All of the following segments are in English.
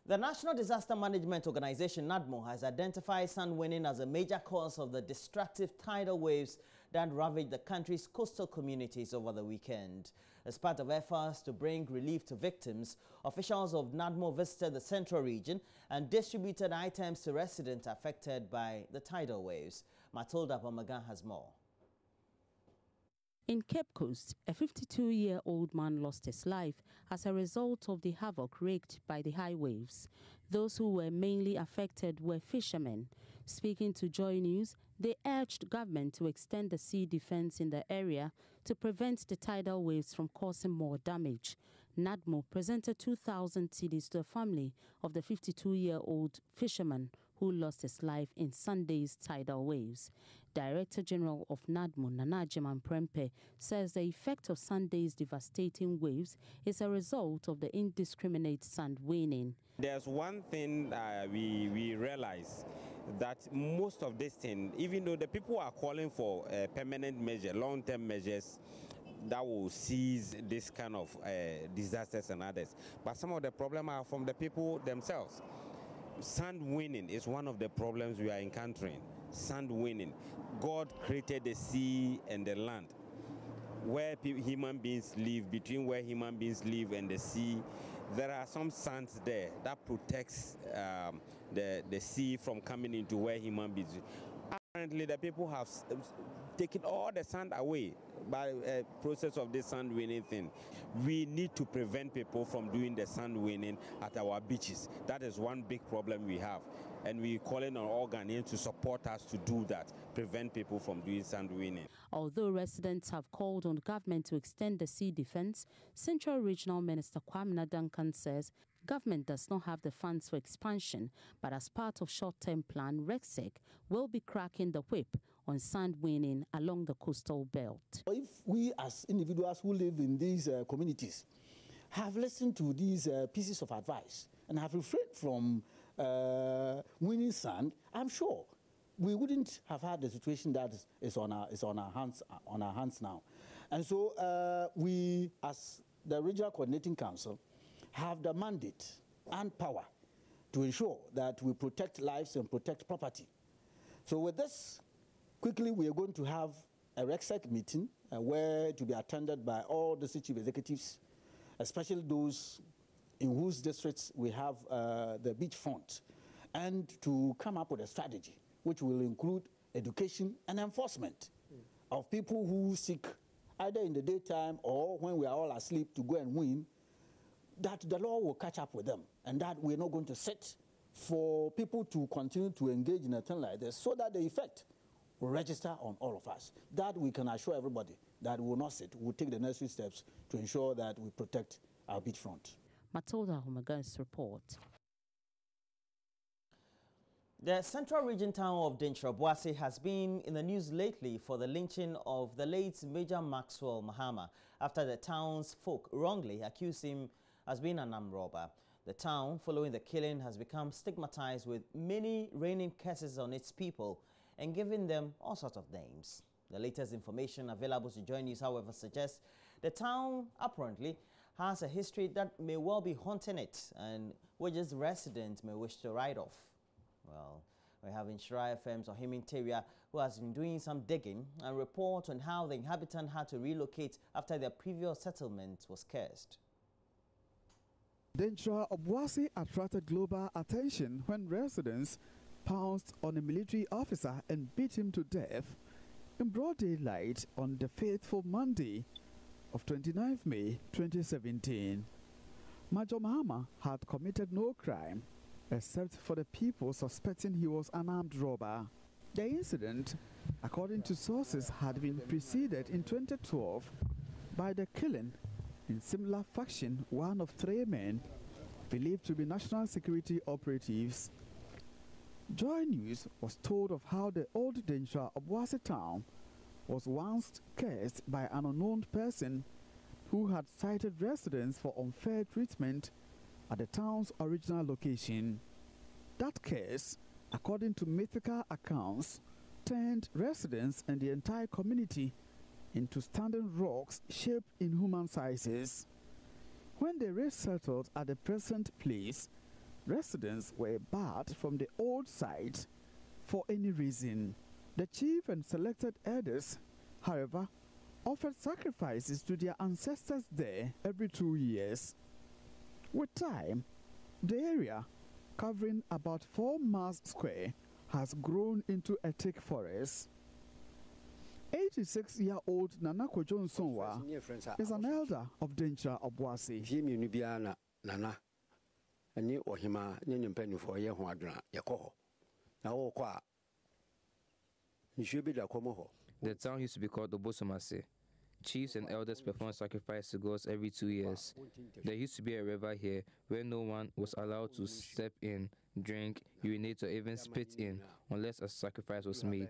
The National Disaster Management Organization, NADMO, has identified sand winning as a major cause of the destructive tidal waves that ravaged the country's coastal communities over the weekend. As part of efforts to bring relief to victims, officials of NADMO visited the central region and distributed items to residents affected by the tidal waves. Matilda Pomagan has more. In Cape Coast, a 52-year-old man lost his life as a result of the havoc wreaked by the high waves. Those who were mainly affected were fishermen. Speaking to Joy News, they urged government to extend the sea defense in the area to prevent the tidal waves from causing more damage. NADMO presented 2,000 cedis to a family of the 52-year-old fisherman who lost his life in Sunday's tidal waves. Director General of NADMO, Nanajiman Prempe, says the effect of Sunday's devastating waves is a result of the indiscriminate sand winning. There's one thing we realize, that most of this thing, even though the people are calling for permanent measures, long-term measures that will seize this kind of disasters and others, but some of the problems are from the people themselves. Sand winning is one of the problems we are encountering. Sand winning. God created the sea and the land. Where human beings live, between where human beings live and the sea, there are some sands there that protects the sea from coming into where human beings live. Apparently, the people have taken all the sand away by a process of this sand winning thing. We need to prevent people from doing the sand winning at our beaches. That is one big problem we have. And we're calling on all Ghanaians to support us to do that, prevent people from doing sand winning. Although residents have called on government to extend the sea defense, Central Regional Minister Kwamina Duncan says government does not have the funds for expansion, but as part of short-term plan, RECSEC will be cracking the whip on sand winning along the coastal belt. If we as individuals who live in these communities have listened to these pieces of advice and have refrained from winning sand, I'm sure we wouldn't have had the situation that is on our hands now. And so we, as the Regional Coordinating Council, have the mandate and power to ensure that we protect lives and protect property. So with this, quickly we are going to have a RECSEC meeting where to be attended by all the chief executives, especially those in whose districts we have the beachfront, and to come up with a strategy which will include education and enforcement of people who seek, either in the daytime or when we are all asleep, to go and win, that the law will catch up with them, and that we're not going to sit for people to continue to engage in a thing like this, so that the effect will register on all of us. That we can assure everybody that we will not sit. We'll take the necessary steps to ensure that we protect our beachfront. Matilda Pomagan's report. The central region town of Denkyira-Obuasi has been in the news lately for the lynching of the late Major Maxwell Mahama after the town's folk wrongly accused him as being an armed robber. The town, following the killing, has become stigmatized with many raining curses on its people and giving them all sorts of names. The latest information available to Joy News, however, suggests the town apparently has a history that may well be haunting it and which its residents may wish to write off. Well, we have Shrouded FM's Ohimi Teria, who has been doing some digging and report on how the inhabitants had to relocate after their previous settlement was cursed. Denkyira-Obuasi attracted global attention when residents pounced on a military officer and beat him to death in broad daylight on the fateful Monday of 29th May 2017. Major Mahama had committed no crime except for the people suspecting he was an armed robber. The incident, according to sources, had been preceded in 2012 by the killing in similar fashion one of 3 men believed to be national security operatives. Joy News was told of how the old Denkyira-Obuasi town was once cursed by an unknown person who had cited residents for unfair treatment at the town's original location. That curse, according to mythical accounts, turned residents and the entire community into standing rocks shaped in human sizes. When they resettled at the present place, Residents were barred from the old site for any reason. The chief and selected elders, however, offered sacrifices to their ancestors there every 2 years. With time, the area, covering about 4 miles square, has grown into a thick forest. 86-year-old Nana Kojonsonwa is an elder of Denkyira-Obuasi. The town used to be called Obosomase. Chiefs and elders perform sacrifice to gods every 2 years. There used to be a river here where no one was allowed to step in, drink, urinate, or even spit in unless a sacrifice was made.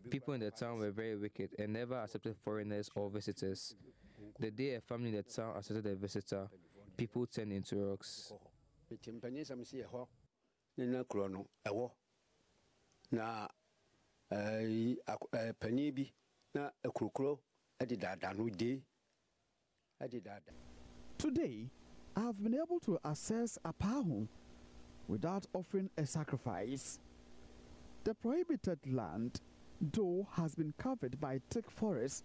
People in the town were very wicked and never accepted foreigners or visitors. The day a family in the town accepted a visitor, people turned into rocks. Today, I have been able to access Apahu without offering a sacrifice. The prohibited land, though has been covered by thick forest,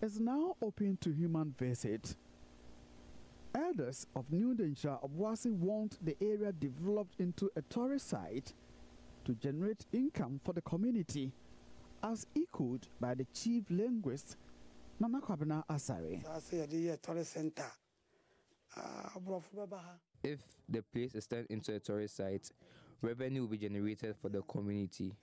is now open to human visit. Elders of New Denkyira-Obuasi want the area developed into a tourist site to generate income for the community, as echoed by the chief linguist, Nana Kwabena Asare. If the place is turned into a tourist site, revenue will be generated for the community.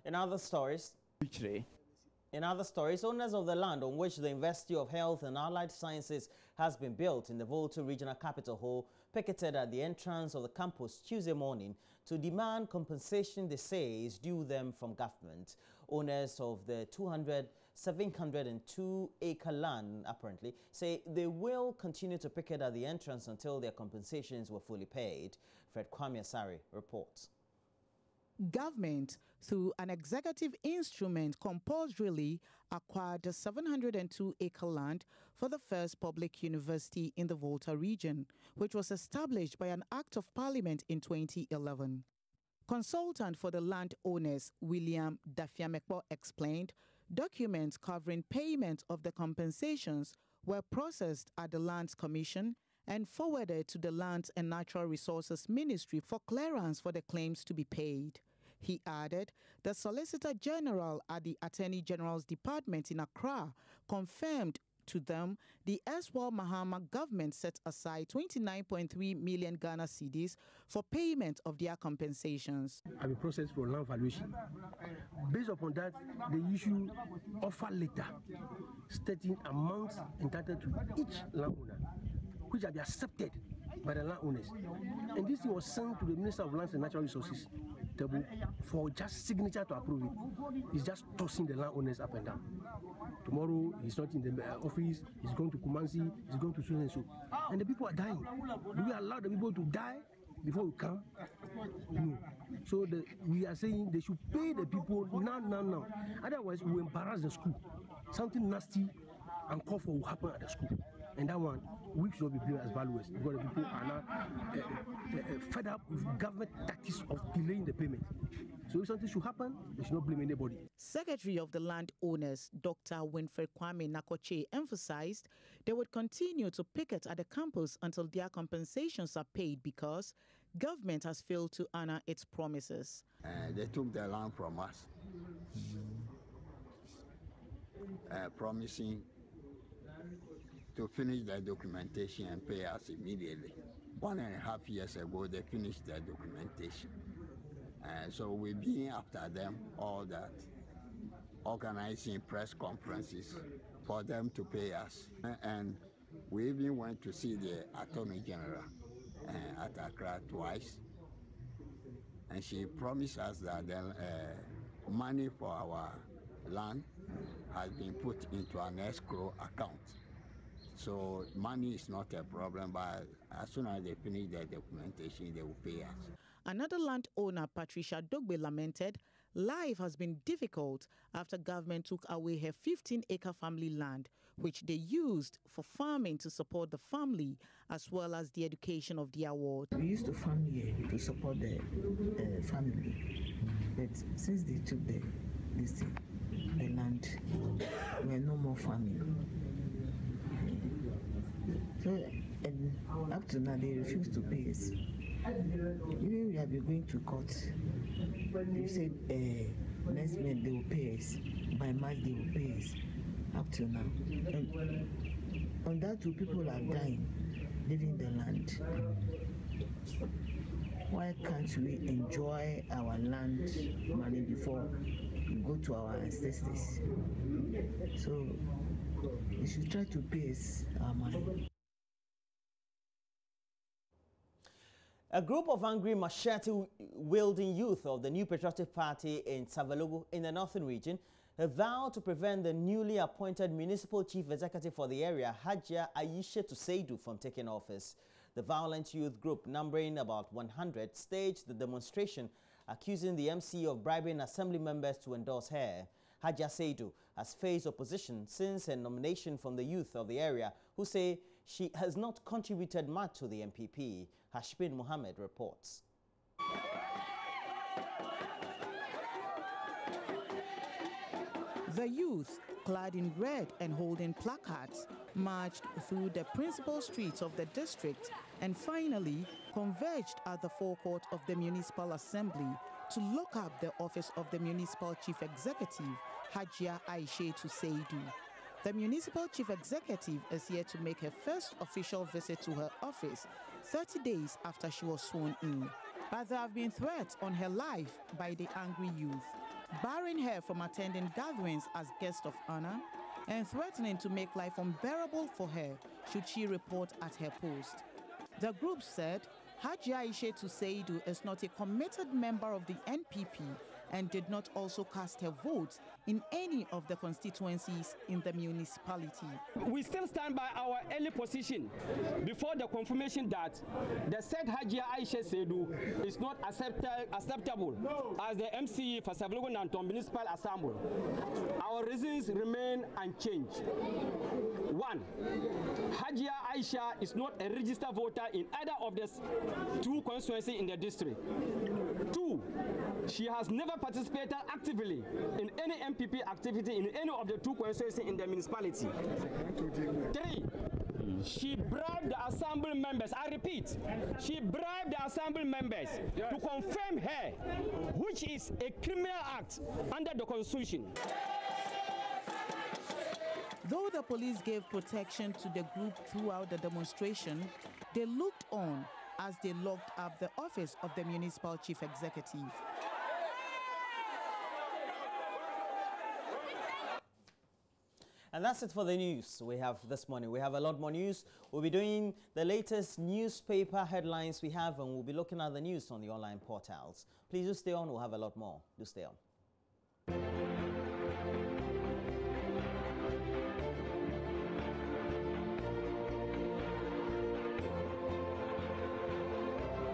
In other stories, owners of the land on which the University of Health and Allied Sciences has been built in the Volta Regional Capital Hall picketed at the entrance of the campus Tuesday morning to demand compensation they say is due them from government. Owners of the 702-acre land, apparently, say they will continue to picket at the entrance until their compensations were fully paid. Fred Kwame Asare reports. Government, through an executive instrument, compulsorily acquired the 702-acre land for the first public university in the Volta region, which was established by an Act of Parliament in 2011. Consultant for the landowners, William Dafiamekpo, explained documents covering payment of the compensations were processed at the Lands Commission and forwarded to the Lands and Natural Resources Ministry for clearance for the claims to be paid. He added the Solicitor General at the Attorney General's Department in Accra confirmed to them the erstwhile Mahama government set aside 29.3 million Ghana cedis for payment of their compensations. I will process for land valuation. Based upon that, they issue offer letter stating amounts entitled to each landowner, which have been accepted by the landowners. And this thing was sent to the Minister of Lands and Natural Resources for just signature to approve it. He's just tossing the landowners up and down. Tomorrow, he's not in the office, he's going to Kumasi, he's going to so and so. And the people are dying. Do we allow the people to die before we come? No. So we are saying they should pay the people now. Otherwise, we will embarrass the school. Something nasty and call for will happen at the school. And that one, we should not be blamed as valuers, because the people are now fed up with government tactics of delaying the payment. So if something should happen, they should not blame anybody. Secretary of the Landowners, Dr. Winfred Kwame Nakoche, emphasized they would continue to picket at the campus until their compensations are paid because government has failed to honor its promises. They took the land from us, promising to finish the documentation and pay us immediately. 1.5 years ago, they finished their documentation. So we've been after them, all that, organizing press conferences for them to pay us. And we even went to see the Attorney General at Accra twice. And she promised us that the money for our land has been put into an escrow account. So money is not a problem, but as soon as they finish their documentation, they will pay us. Another landowner, Patricia Dogbe, lamented life has been difficult after government took away her 15-acre family land, which they used for farming to support the family as well as the education of their ward. We used to farm here to support the family, but since they took the land, we are no more farming. So up to now, they refuse to pay us. Even we have been going to court. They said next month they will pay us. By March they will pay us. Up to now. And on that too, people are dying, leaving the land. Why can't we enjoy our land money before we go to our ancestors? So we should try to pay us our money. A group of angry machete-wielding youth of the New Patriotic Party in Savalogo in the northern region have vowed to prevent the newly appointed municipal chief executive for the area, Hajia Aisha Tuseidu, from taking office. The violent youth group, numbering about 100, staged the demonstration, accusing the MC of bribing assembly members to endorse her. Hajia Seidu has faced opposition since her nomination from the youth of the area, who say she has not contributed much to the MPP. Hashbin Mohammed reports. The youth, clad in red and holding placards, marched through the principal streets of the district and finally converged at the forecourt of the Municipal Assembly to lock up the office of the Municipal Chief Executive, Hajia Aisha Tuseidu. The Municipal Chief Executive is here to make her first official visit to her office 30 days after she was sworn in. But there have been threats on her life by the angry youth, barring her from attending gatherings as guest of honor and threatening to make life unbearable for her should she report at her post. The group said Hajia Aisha Tuseidu is not a committed member of the NPP and did not also cast her votes in any of the constituencies in the municipality. We still stand by our early position before the confirmation that the said Hajia Aisha Tuseidu is not acceptable as the MC for Savalogo Nanton Municipal Assembly. Our reasons remain unchanged. 1. Hajia Aisha is not a registered voter in either of the 2 constituencies in the district. 2. She has never participated actively in any MPP activity in any of the 2 constituencies in the municipality. 3. She bribed the assembly members. I repeat, she bribed the assembly members to confirm her, which is a criminal act under the Constitution. Though the police gave protection to the group throughout the demonstration, they looked on as they locked up the office of the Municipal Chief Executive. And that's it for the news we have this morning. We have a lot more news. We'll be doing the latest newspaper headlines we have, and we'll be looking at the news on the online portals. Please do stay on. We'll have a lot more. Do stay on.